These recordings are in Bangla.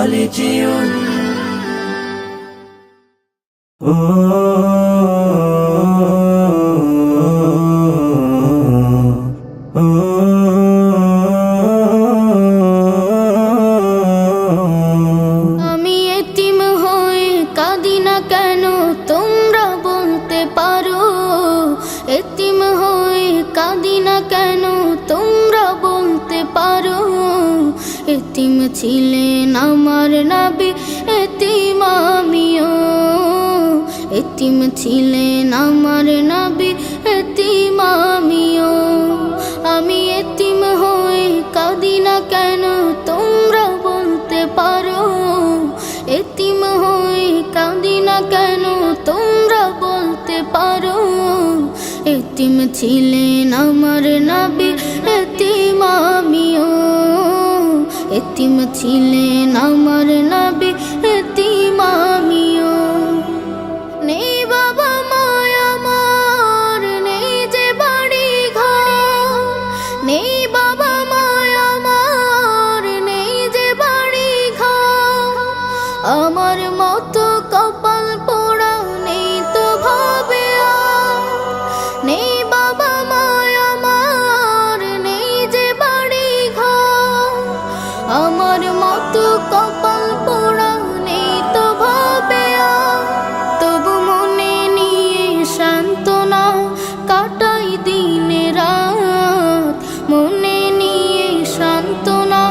خالديون আমি এতিম হয়ে কাঁদি না কেন তোমরা বলতে পারো, এতিম হয়ে কাঁদি না কেন তোমরা বলতে পারো। এতিম ছিলেন আমার নবী, এতিম আমিও। এতিম ছিলেন আমার নবী, এতিম আমিও। আমি এতিম হয়ে কাঁদি না কেন তোমরা বলতে পারো, এতিম হয়ে কাঁদি না কেন তোমরা বলতে পারো। এতিম ছিলেন আমার নবী, এতিম আমিও। এতিম ছিলেন আমার নবী, এতিম আমিও। নেই বাবা মায় আমার, নেই যে বাড়ি ঘর, নেই বাবা মায় আমার, নেই যে বাড়ি ঘর। আমার মতো কপাল পোড়া নেই তো ভাবে আর, নেই বাবা মায় আমার, নেই যে বাড়ি ঘর। আমার মতো কপাল পোড়া নেই তো ভাবে আর, তবু মনে নিয়ে সান্ত্বনা কাটাই দিনে রাত। মনে নিয়ে সান্ত্বনা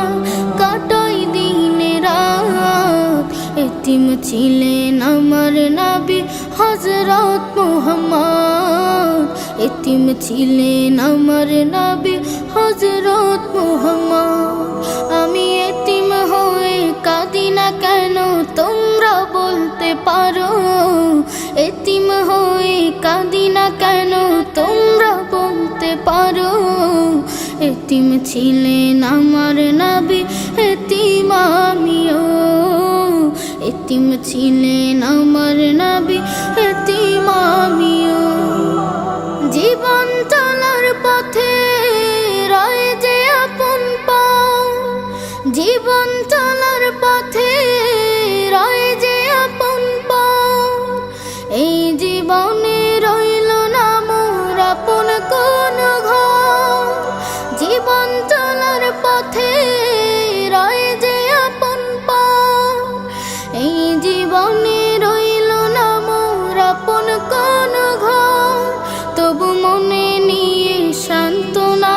কাটাই দিনে রাত। এতিম ছিলেন আমার নবী হযরত মুহাম্মদ, এতিম ছিলেন আমার নবী হযরত মুহাম্মদ। আমি এতিম হয়ে কাঁদি না কেন তোমরা বলতে পারো, এতিম হয়ে কাঁদি না কেন তোমরা বলতে পারো। এতিম ছিলেন আমার নবী, এতিম আমিও। এতিম ছিলেন আমার নবী, এতিম আমিও। জীবন চলার পথে রয় যে আপন পাও, জীবন চলার পথে রয় যে আপন পাও। এই জীবনে রইল না মোর আপন কোন ঘর, জীবন চলার পথে রয় যে আপন পাও। এই জীবনে রইল না মোর আপন কোন ঘর, তবু মনে নিয়ে সান্ত্বনা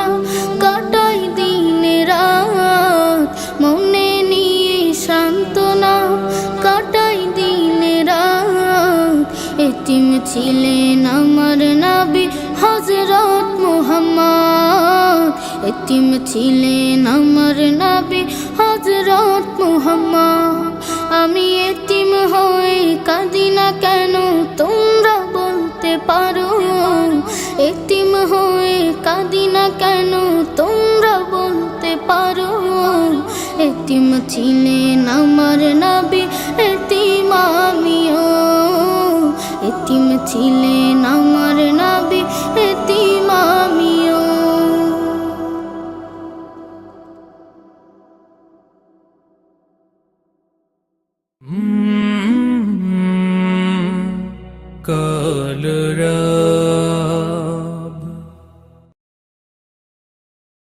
কাটাই দিনে রাত। মনে নিয়ে সান্ত্বনা কাটাই দিনে রাত। এতিম ছিলেন আমার নবী হযরত মুহাম্মদ, এতিম ছিলেন আমার নবী হযরত মুহাম্মদ। আমি এতিম হয়ে কাঁদি না কেন তোমরা বলতে পারো, এতিম হয়ে কাঁদি না কেন তোমরা বলতে পারো। এতিম ছিলেন আমার নবী, এতিম আমিও। এতিম ছিলেন